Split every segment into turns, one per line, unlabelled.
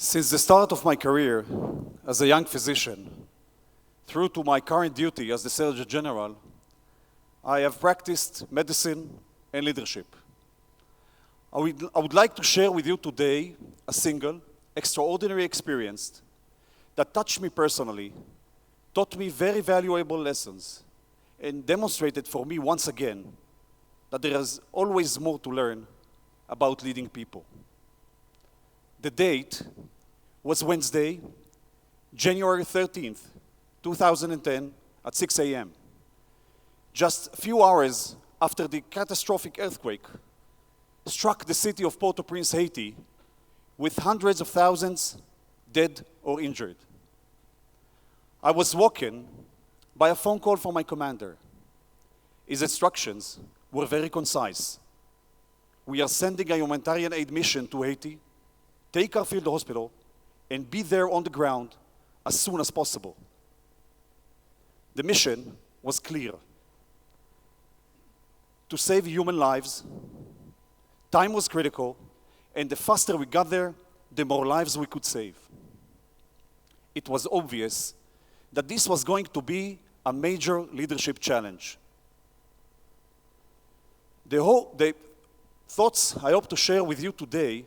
Since the start of my career as a young physician, through to my current duty as the Surgeon General, I have practiced medicine and leadership. I would like to share with you today a single, extraordinary experience that touched me personally, taught me very valuable lessons, and demonstrated for me once again that there is always more to learn about leading people. The date was Wednesday, January 13th, 2010 at 6 a.m. Just a few hours after the catastrophic earthquake struck the city of Port-au-Prince, Haiti, with hundreds of thousands dead or injured. I was woken by a phone call from my commander. His instructions were very concise. We are sending a humanitarian aid mission to Haiti, take our field hospital, and be there on the ground as soon as possible. The mission was clear: to save human lives. Time was critical, and the faster we got there, the more lives we could save. It was obvious that this was going to be a major leadership challenge. The thoughts I hope to share with you today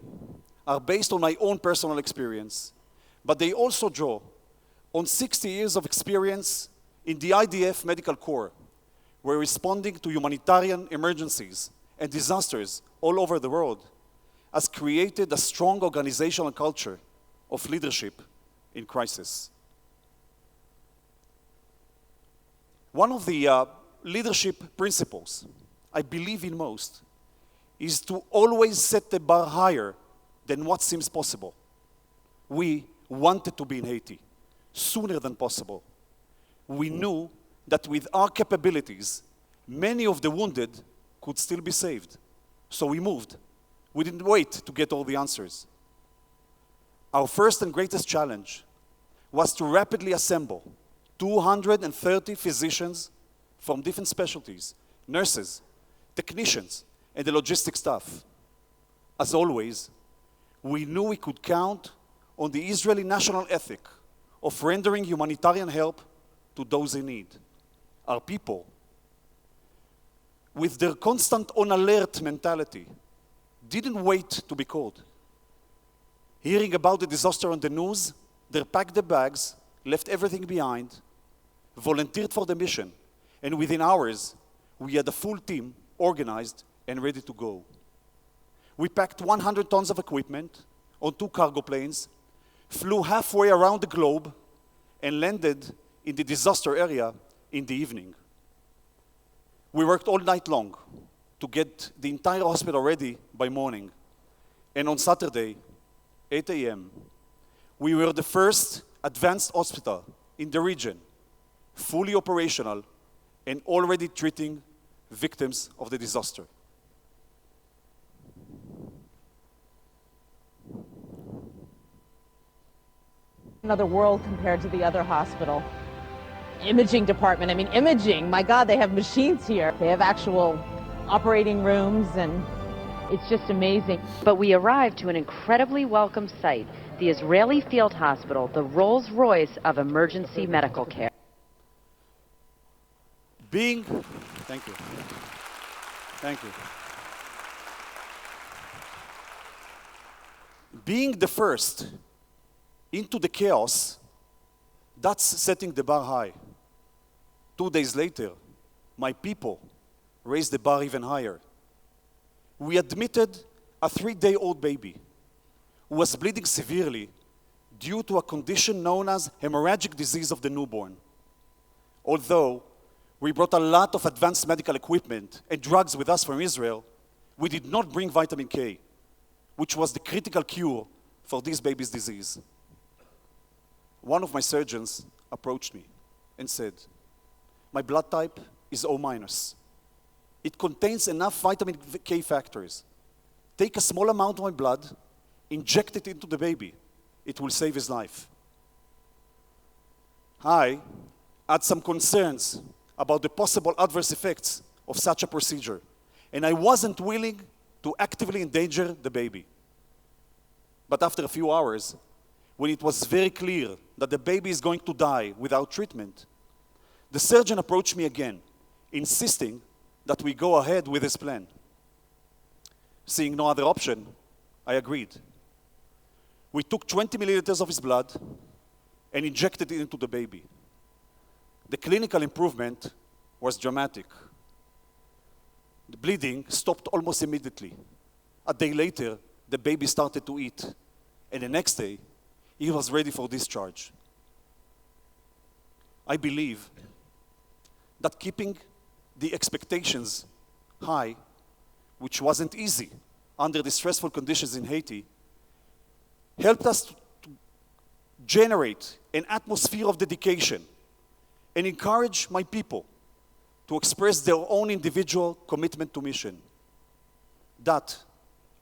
are based on my own personal experience, but they also draw on 60 years of experience in the IDF Medical Corps, where responding to humanitarian emergencies and disasters all over the world has created a strong organizational culture of leadership in crisis. One of the leadership principles I believe in most is to always set the bar higher than what seems possible. We wanted to be in Haiti sooner than possible. We knew that with our capabilities, many of the wounded could still be saved. So we moved. We didn't wait to get all the answers. Our first and greatest challenge was to rapidly assemble 230 physicians from different specialties, nurses, technicians, and the logistics staff. As always, we knew we could count on the Israeli national ethic of rendering humanitarian help to those in need. Our people, with their constant on-alert mentality, didn't wait to be called. Hearing about the disaster on the news, they packed their bags, left everything behind, volunteered for the mission, and within hours, we had a full team organized and ready to go. We packed 100 tons of equipment on 2 cargo planes, flew halfway around the globe, and landed in the disaster area in the evening. We worked all night long to get the entire hospital ready by morning. And on Saturday, 8 a.m., we were the first advanced hospital in the region, fully operational and already treating victims of the disaster.
Another world compared to the other hospital. Imaging department, I mean imaging, my God, they have machines here. They have actual operating rooms and it's just amazing.
But we arrived to an incredibly welcome sight, the Israeli Field Hospital, the Rolls-Royce of emergency medical care.
Thank you. Being the first into the chaos, that's setting the bar high. 2 days later, my people raised the bar even higher. We admitted a 3-day-old baby who was bleeding severely due to a condition known as hemorrhagic disease of the newborn. Although we brought a lot of advanced medical equipment and drugs with us from Israel, we did not bring vitamin K, which was the critical cure for this baby's disease. One of my surgeons approached me and said, "My blood type is O-. It contains enough vitamin K factors. Take a small amount of my blood, inject it into the baby. It will save his life." I had some concerns about the possible adverse effects of such a procedure, and I wasn't willing to actively endanger the baby. But after a few hours, when it was very clear that the baby is going to die without treatment, the surgeon approached me again, insisting that we go ahead with his plan. Seeing no other option, I agreed. We took 20 milliliters of his blood and injected it into the baby. The clinical improvement was dramatic. The bleeding stopped almost immediately. A day later, the baby started to eat, and the next day, he was ready for discharge. I believe that keeping the expectations high, which wasn't easy under the stressful conditions in Haiti, helped us to generate an atmosphere of dedication and encourage my people to express their own individual commitment to mission. That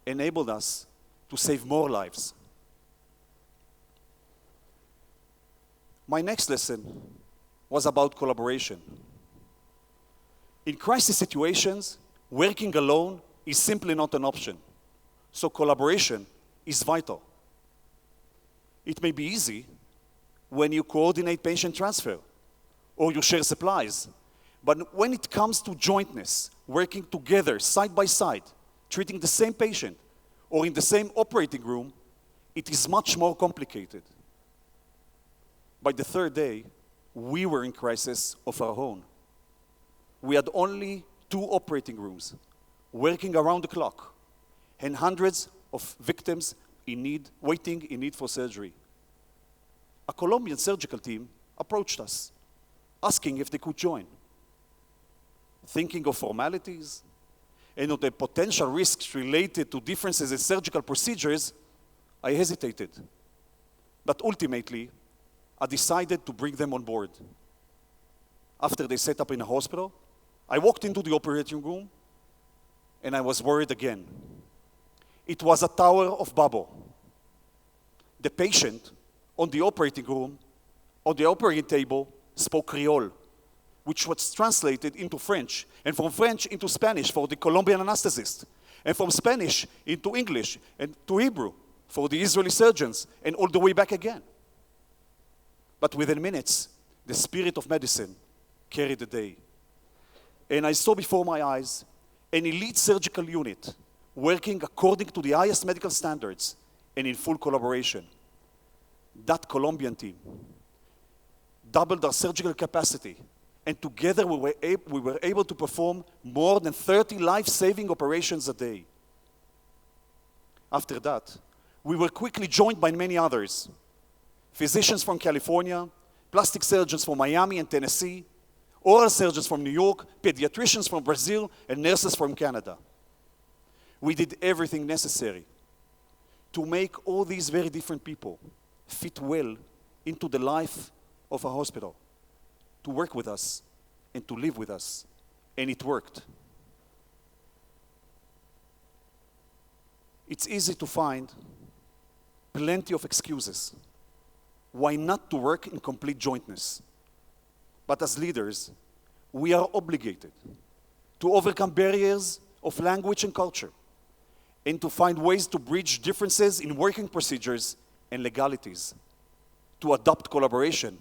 enabled us to save more lives. My next lesson was about collaboration. In crisis situations, working alone is simply not an option. So collaboration is vital. It may be easy when you coordinate patient transfer or you share supplies. But when it comes to jointness, working together, side by side, treating the same patient or in the same operating room, it is much more complicated. By the third day, we were in crisis of our own. We had only 2 operating rooms, working around the clock, and hundreds of victims waiting in need for surgery. A Colombian surgical team approached us, asking if they could join. Thinking of formalities and of the potential risks related to differences in surgical procedures, I hesitated. But ultimately, I decided to bring them on board. After they set up in a hospital, I walked into the operating room and I was worried again. It was a Tower of Babel. The patient on the operating table spoke Creole, which was translated into French, and from French into Spanish for the Colombian anesthetist, and from Spanish into English and to Hebrew for the Israeli surgeons, and all the way back again. But within minutes, the spirit of medicine carried the day. And I saw before my eyes an elite surgical unit working according to the highest medical standards and in full collaboration. That Colombian team doubled our surgical capacity, and together we were able to perform more than 30 life-saving operations a day. After that, we were quickly joined by many others. Physicians from California, plastic surgeons from Miami and Tennessee, oral surgeons from New York, pediatricians from Brazil, and nurses from Canada. We did everything necessary to make all these very different people fit well into the life of a hospital, to work with us and to live with us. And it worked. It's easy to find plenty of excuses why not to work in complete jointness. But as leaders, we are obligated to overcome barriers of language and culture and to find ways to bridge differences in working procedures and legalities, to adopt collaboration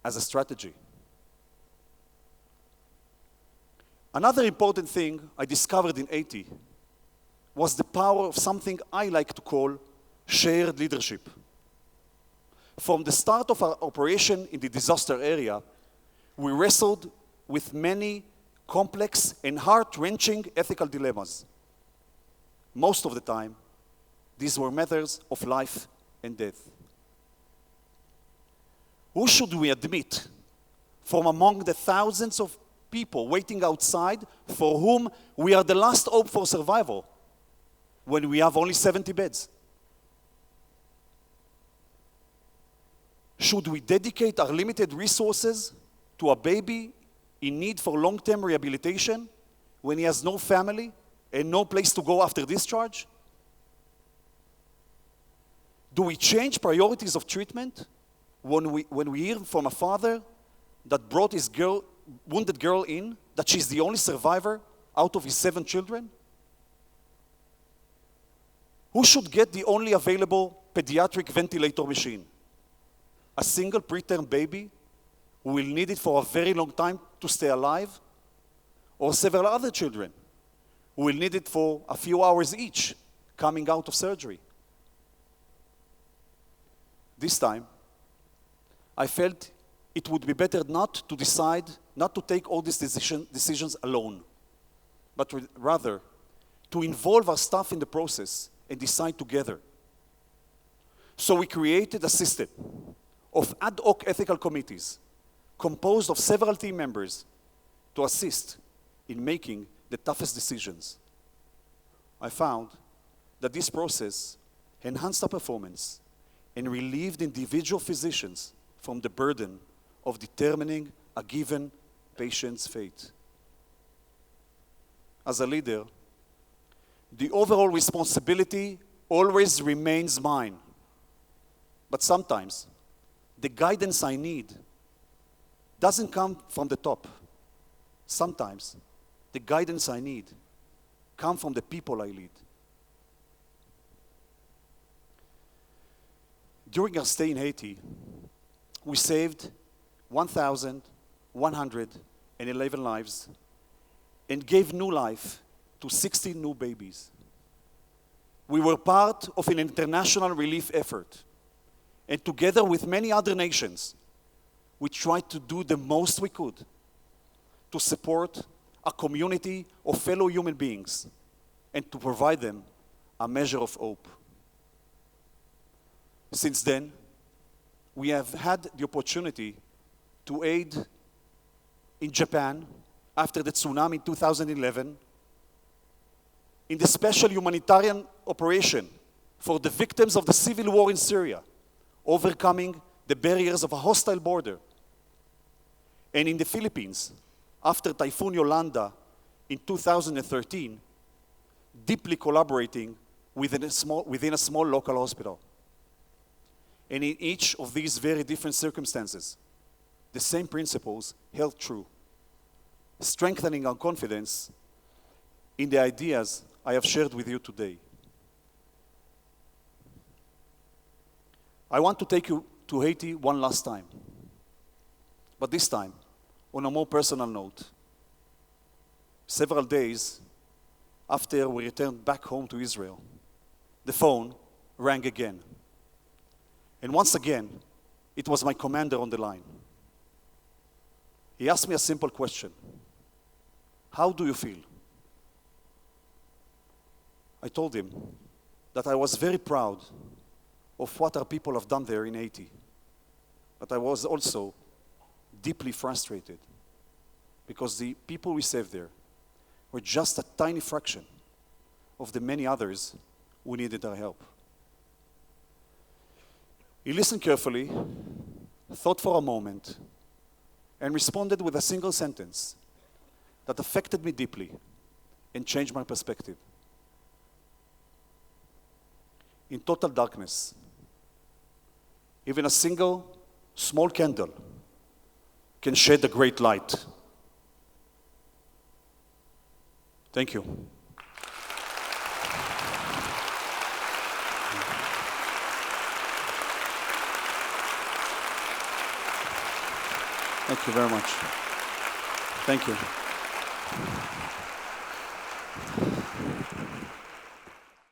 as a strategy. Another important thing I discovered in Haiti was the power of something I like to call shared leadership. From the start of our operation in the disaster area, we wrestled with many complex and heart-wrenching ethical dilemmas. Most of the time, these were matters of life and death. Who should we admit from among the thousands of people waiting outside for whom we are the last hope for survival when we have only 70 beds? Should we dedicate our limited resources to a baby in need for long-term rehabilitation when he has no family and no place to go after discharge? Do we change priorities of treatment when we hear from a father that brought his wounded girl in, that she's the only survivor out of his 7 children? Who should get the only available pediatric ventilator machine. A single preterm baby who will need it for a very long time to stay alive, or several other children who will need it for a few hours each coming out of surgery. This time, I felt it would be better not to take all these decisions alone, but rather to involve our staff in the process and decide together. So we created a system of ad hoc ethical committees composed of several team members to assist in making the toughest decisions. I found that this process enhanced our performance and relieved individual physicians from the burden of determining a given patient's fate. As a leader, the overall responsibility always remains mine. But sometimes, the guidance I need doesn't come from the top. Sometimes, the guidance I need comes from the people I lead. During our stay in Haiti, we saved 1,111 lives and gave new life to 60 new babies. We were part of an international relief effort, and together with many other nations, we tried to do the most we could to support a community of fellow human beings and to provide them a measure of hope. Since then, we have had the opportunity to aid in Japan after the tsunami in 2011, in the special humanitarian operation for the victims of the civil war in Syria, overcoming the barriers of a hostile border, and in the Philippines after Typhoon Yolanda in 2013, deeply collaborating within a small local hospital. And in each of these very different circumstances, the same principles held true, strengthening our confidence in the ideas I have shared with you today. I want to take you to Haiti one last time, but this time on a more personal note. Several days after we returned back home to Israel, the phone rang again. And once again, it was my commander on the line. He asked me a simple question. How do you feel? I told him that I was very proud of what our people have done there in Haiti. But I was also deeply frustrated because the people we saved there were just a tiny fraction of the many others who needed our help. He listened carefully, thought for a moment, and responded with a single sentence that affected me deeply and changed my perspective. In total darkness, even a single small candle can shed a great light. Thank you. Thank you very much. Thank you.